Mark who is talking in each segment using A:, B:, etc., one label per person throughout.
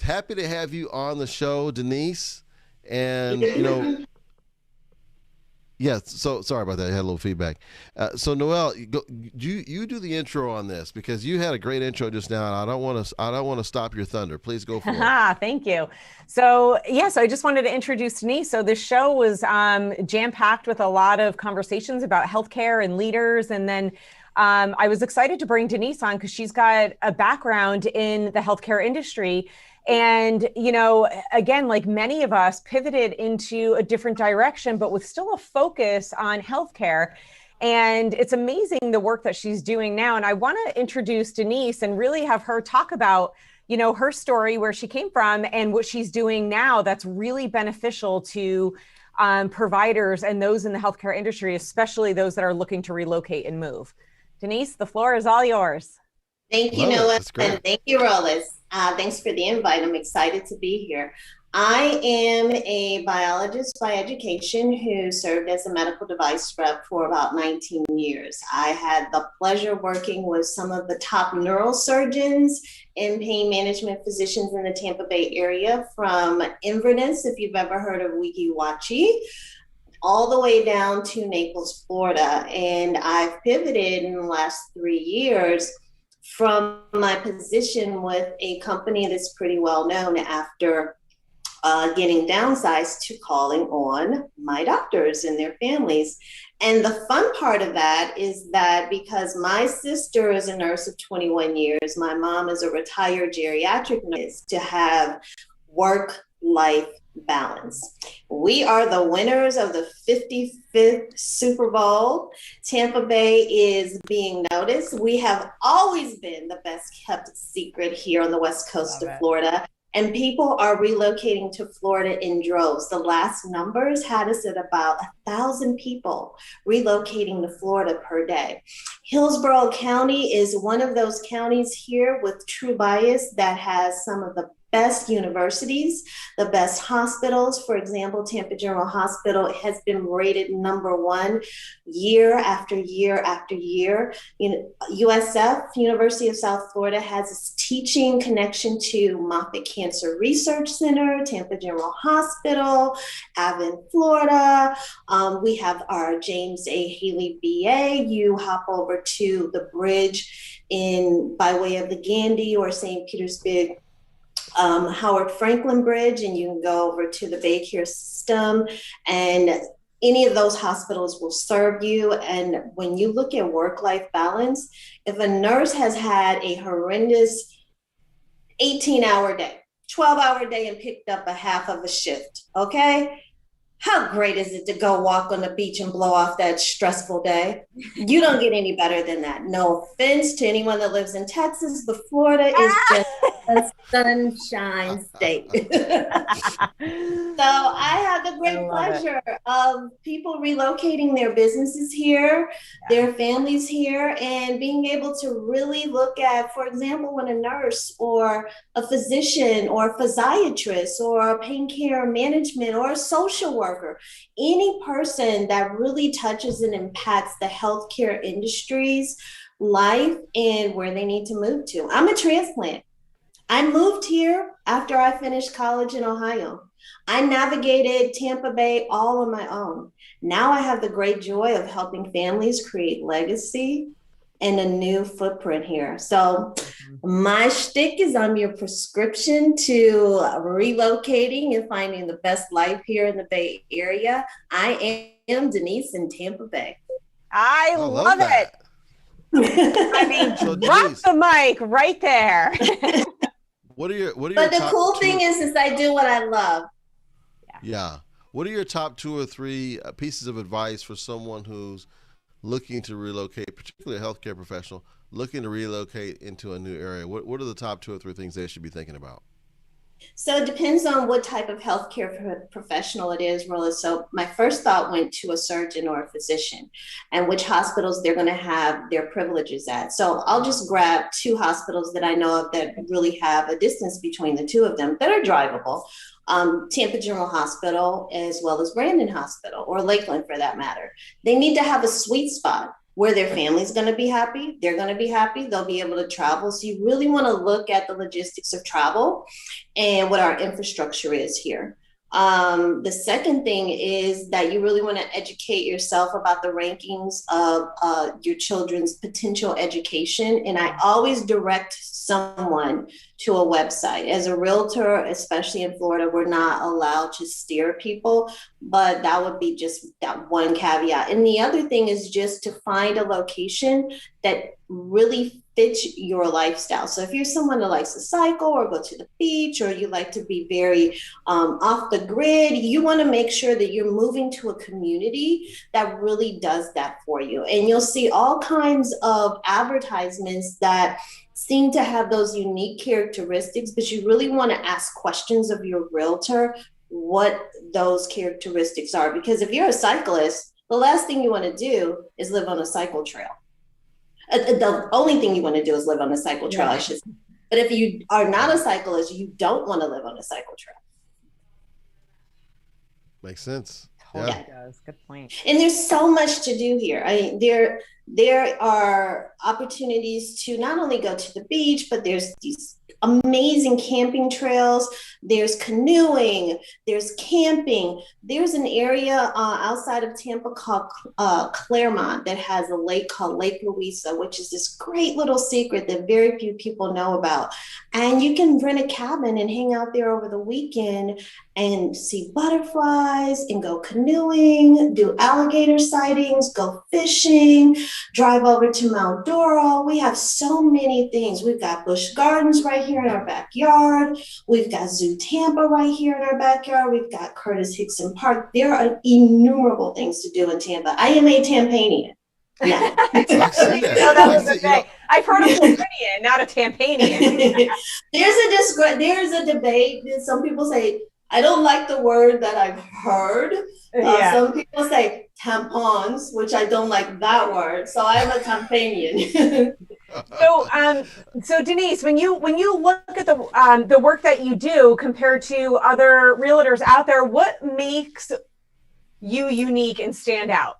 A: happy to have you on the show, Denise. And yeah. So sorry about that. I had a little feedback. So Noelle, you do the intro on this because you had a great intro just now. And I don't want to stop your thunder. Please go for it.
B: Thank you. So, yes, I just wanted to introduce Denise. So, this show was jam-packed with a lot of conversations about healthcare and leaders. And then I was excited to bring Denise on because she's got a background in the healthcare industry. And, again, like many of us pivoted into a different direction, but with still a focus on healthcare. And it's amazing the work that she's doing now. And I want to introduce Denise and really have her talk about her story, where she came from and what she's doing now that's really beneficial to providers and those in the healthcare industry, especially those that are looking to relocate and move. Denise, the floor is all yours.
C: Thank you,
A: Love it.
C: Noelle,
A: That's great.
C: and thank you, Rolfes. Thanks for the invite. I'm excited to be here. I am a biologist by education who served as a medical device rep for about 19 years. I had the pleasure of working with some of the top neurosurgeons and pain management physicians in the Tampa Bay area, from Inverness, if you've ever heard of Weeki Wachee, all the way down to Naples, Florida. And I've pivoted in the last 3 years from my position with a company that's pretty well known after getting downsized to calling on my doctors and their families. And the fun part of that is that because my sister is a nurse of 21 years, my mom is a retired geriatric nurse, to have work-life balance. We are the winners of the 55th Super Bowl. Tampa Bay is being noticed. We have always been the best kept secret here on the west coast of Florida. And people are relocating to Florida in droves. The last numbers had us at about 1,000 people relocating to Florida per day. Hillsborough County is one of those counties here with true bias that has some of the best universities, the best hospitals. For example, Tampa General Hospital has been rated #1 year after year after year. USF, University of South Florida, has its teaching connection to Moffitt Cancer Research Center, Tampa General Hospital, Avon, Florida. We have our James A. Haley VA. You hop over to the bridge by way of the Gandy or St. Petersburg Howard Franklin Bridge, and you can go over to the Baycare system, and any of those hospitals will serve you. And when you look at work-life balance, if a nurse has had a horrendous 18-hour day, 12-hour day, and picked up a half of a shift, okay? How great is it to go walk on the beach and blow off that stressful day? You don't get any better than that. No offense to anyone that lives in Texas, but Florida is just a sunshine state. So I have the great pleasure of people relocating their businesses here, their families here, and being able to really look at, for example, when a nurse or a physician or a physiatrist or a pain care management or a social worker, any person that really touches and impacts the healthcare industry's life and where they need to move to. I'm a transplant. I moved here after I finished college in Ohio. I navigated Tampa Bay all on my own. Now I have the great joy of helping families create legacy and a new footprint here. So my shtick is I'm your prescription to relocating and finding the best life here in the Bay Area. I am Denise in Tampa Bay.
B: I love it. I mean,
A: So
B: drop
A: Denise,
B: the mic right there.
A: what are your
C: But the
A: top
C: cool
A: two-
C: thing is I do what I love.
A: Yeah. What are your top 2 or 3 pieces of advice for someone who's looking to relocate, particularly a healthcare professional, looking to relocate into a new area? What are the top 2 or 3 things they should be thinking about?
C: So it depends on what type of healthcare professional it is, Rolla. So my first thought went to a surgeon or a physician and which hospitals they're going to have their privileges at. So I'll just grab 2 hospitals that I know of that really have a distance between the 2 of them that are drivable. Tampa General Hospital, as well as Brandon Hospital, or Lakeland for that matter. They need to have a sweet spot. where their family's going to be happy, they're going to be happy, they'll be able to travel. So you really want to look at the logistics of travel and what our infrastructure is here. The second thing is that you really want to educate yourself about the rankings of your children's potential education. And I always direct someone to a website. As a realtor, especially in Florida, we're not allowed to steer people, but that would be just that one caveat. And the other thing is just to find a location that really fits your lifestyle. So if you're someone that likes to cycle or go to the beach, or you like to be very off the grid, you want to make sure that you're moving to a community that really does that for you. And you'll see all kinds of advertisements that seem to have those unique characteristics, but you really want to ask questions of your realtor what those characteristics are. Because if you're a cyclist, the last thing you want to do is live on a cycle trail. The only thing you want to do is live on a cycle trail, I should say. But if you are not a cyclist, you don't want to live on a cycle trail.
A: Makes sense.
B: Totally does. Good point.
C: And there's so much to do here. I mean, there are opportunities to not only go to the beach, but there's these amazing camping trails. There's canoeing, there's camping. There's an area outside of Tampa called Claremont that has a lake called Lake Louisa, which is this great little secret that very few people know about. And you can rent a cabin and hang out there over the weekend and see butterflies and go canoeing, do alligator sightings, go fishing, drive over to Mount Dora. We have so many things. We've got Busch Gardens right here in our backyard. We've got Zoo Tampa right here in our backyard. We've got Curtis Hickson Park. There are innumerable things to do in Tampa. I am a Tampanian. No.
B: I've heard of Floridian, not a Tampanian.
C: There's a debate. Some people say, I don't like the word that I've heard. Some people say tampons, which I don't like that word. So I'm a Tampanian.
B: So Denise, when you look at the work that you do compared to other realtors out there, what makes you unique and stand out?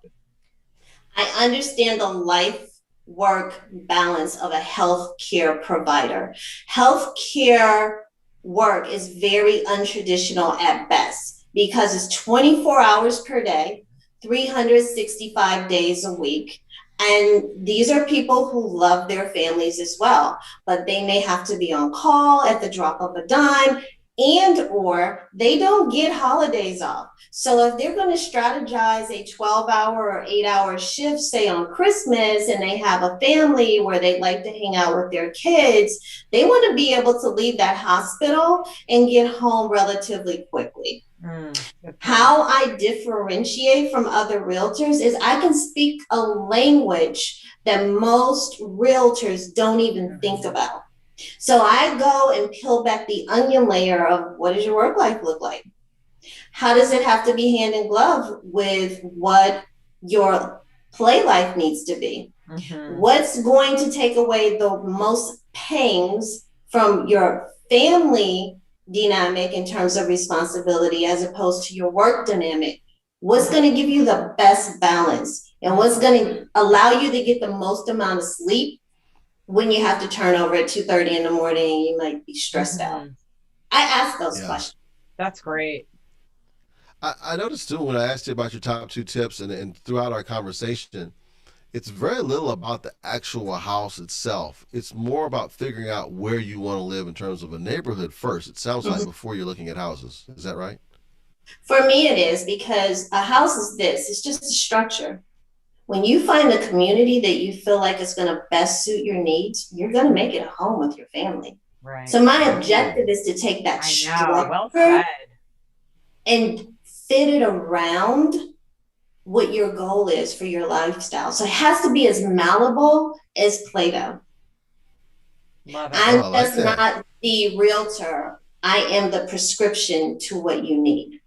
C: I understand the life-work balance of a healthcare provider. Healthcare work is very untraditional at best because it's 24 hours per day, 365 days a week. And these are people who love their families as well, but they may have to be on call at the drop of a dime, and or they don't get holidays off. So if they're going to strategize a 12-hour or 8-hour shift, say on Christmas, and they have a family where they like to hang out with their kids, they want to be able to leave that hospital and get home relatively quickly. How I differentiate from other realtors is I can speak a language that most realtors don't even think about. So I go and peel back the onion layer of what does your work life look like? How does it have to be hand in glove with what your play life needs to be? What's going to take away the most pangs from your family dynamic in terms of responsibility as opposed to your work dynamic? What's going to give you the best balance? And what's going to allow you to get the most amount of sleep when you have to turn over at 2:30 in the morning and you might be stressed out? I ask those questions.
B: That's great.
A: I noticed too when I asked you about your top 2 tips and throughout our conversation, it's very little about the actual house itself. It's more about figuring out where you want to live in terms of a neighborhood first. It sounds like before you're looking at houses. Is that right?
C: For me, it is, because a house is this. It's just a structure. When you find a community that you feel like is going to best suit your needs, you're going to make it a home with your family.
B: Right.
C: So my objective is to take that structure and fit it around what your goal is for your lifestyle. So it has to be as malleable as Play-Doh. I'm just not the realtor. I am the prescription to what you need.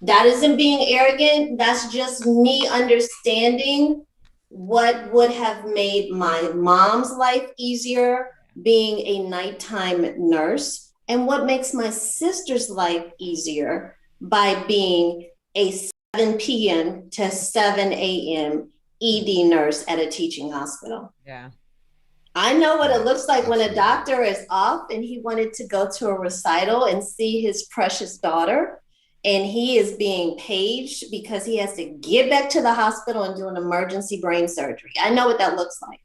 C: That isn't being arrogant. That's just me understanding what would have made my mom's life easier being a nighttime nurse, and what makes my sister's life easier by being a p.m. to 7 a.m. ED nurse at a teaching hospital.
B: Yeah.
C: I know what it looks like when a doctor is off and he wanted to go to a recital and see his precious daughter, and he is being paged because he has to get back to the hospital and do an emergency brain surgery. I know what that looks like.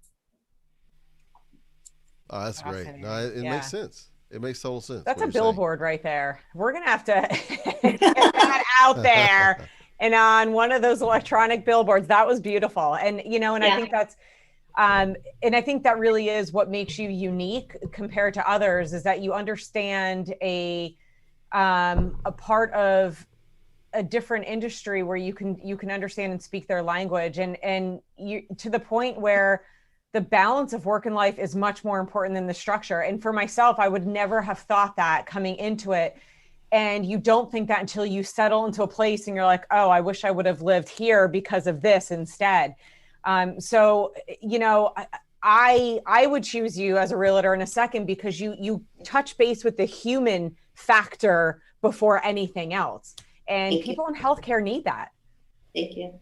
A: Oh, that's great. No, it makes sense. It makes total sense.
B: That's a billboard right there. We're going to have to get that out there and on one of those electronic billboards. That was beautiful. And, I think that's, and I think that really is what makes you unique compared to others, is that you understand a part of a different industry where you can understand and speak their language, and you, to the point where the balance of work and life is much more important than the structure. And for myself, I would never have thought that coming into it. And you don't think that until you settle into a place and you're like, oh, I wish I would have lived here because of this instead. So, I would choose you as a realtor in a second, because you touch base with the human factor before anything else. And people in healthcare need that. Thank you.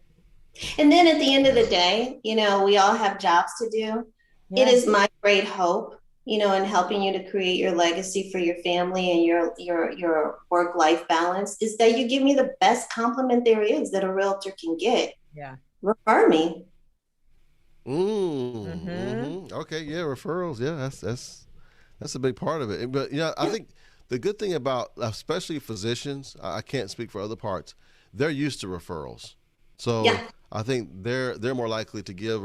C: And then at the end of the day, we all have jobs to do. Yeah. It is my great hope, in helping you to create your legacy for your family and your work-life balance, is that you give me the best compliment there is that a realtor can get.
B: Yeah.
C: Refer me.
A: Okay. Yeah. Referrals. Yeah. That's a big part of it. But, I think the good thing about, especially physicians, I can't speak for other parts, they're used to referrals. So I think they're more likely to give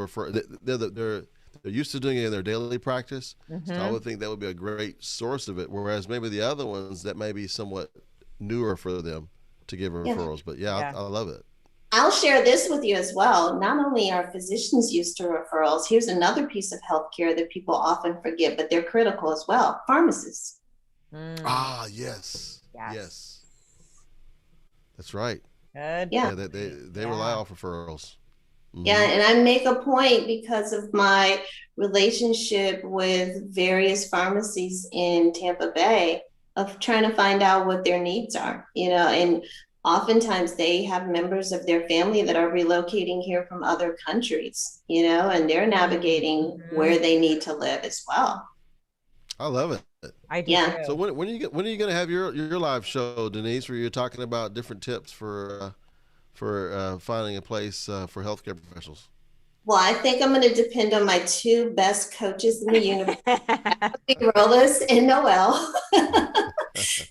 A: they're used to doing it in their daily practice. So I would think that would be a great source of it. Whereas maybe the other ones, that may be somewhat newer for them to give referrals. But I love it.
C: I'll share this with you as well. Not only are physicians used to referrals, here's another piece of healthcare that people often forget, but they're critical as well. Pharmacists.
A: Yes. That's right.
B: Good.
C: Yeah.
A: They rely off referrals.
C: Yeah, and I make a point, because of my relationship with various pharmacies in Tampa Bay, of trying to find out what their needs are, and oftentimes they have members of their family that are relocating here from other countries, and they're navigating where they need to live as well.
A: I love it.
B: I do. Yeah.
A: So when are you going to have your live show, Denise, where you're talking about different tips for finding a place for healthcare professionals?
C: Well, I think I'm going to depend on my two best coaches in the universe, Kohles and Noelle.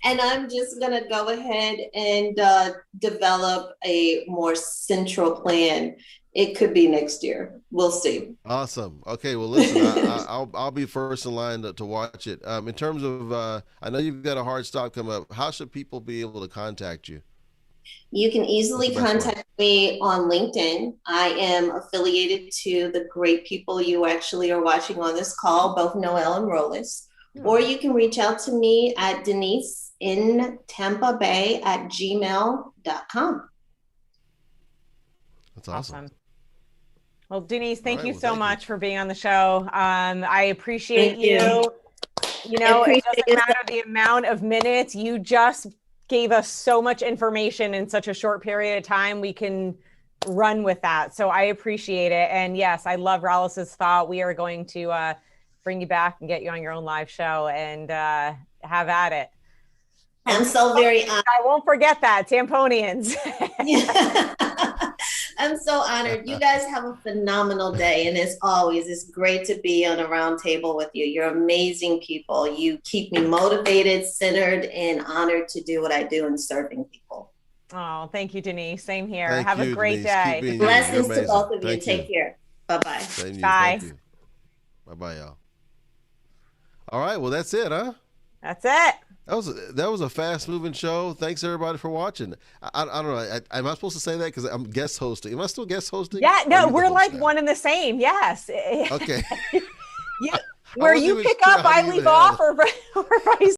C: And I'm just going to go ahead and develop a more central plan. It could be next year. We'll see.
A: Awesome. Okay. Well, listen, I'll be first in line to watch it. In terms of, I know you've got a hard stop coming up. How should people be able to contact you?
C: You can easily contact me on LinkedIn. I am affiliated to the great people you actually are watching on this call, both Noelle and Rolfes. Or you can reach out to me at Denise in Tampa Bay at gmail.com.
A: That's awesome.
B: Well, Denise, thank you so much for being on the show. I appreciate you. It doesn't matter the amount of minutes. You just gave us so much information in such a short period of time. We can run with that. So I appreciate it. And yes, I love Rolfes's thought. We are going to bring you back and get you on your own live show and have at it.
C: I'm so very honored.
B: I won't forget that, Tamponians.
C: I'm so honored. You guys have a phenomenal day. And as always, it's great to be on a round table with you. You're amazing people. You keep me motivated, centered, and honored to do what I do in serving people.
B: Oh, thank you, Denise. Same here. Have a great day.
C: Blessings to both of you. Take care. Bye-bye.
B: Bye.
A: Bye-bye, y'all. All right. Well, that's it, huh?
B: That's it.
A: That was a fast-moving show. Thanks, everybody, for watching. I don't know. Am I supposed to say that because I'm guest hosting? Am I still guest hosting?
B: Yeah, no, we're like one and the same. Yes.
A: Okay.
B: Where you pick up, I leave off, or vice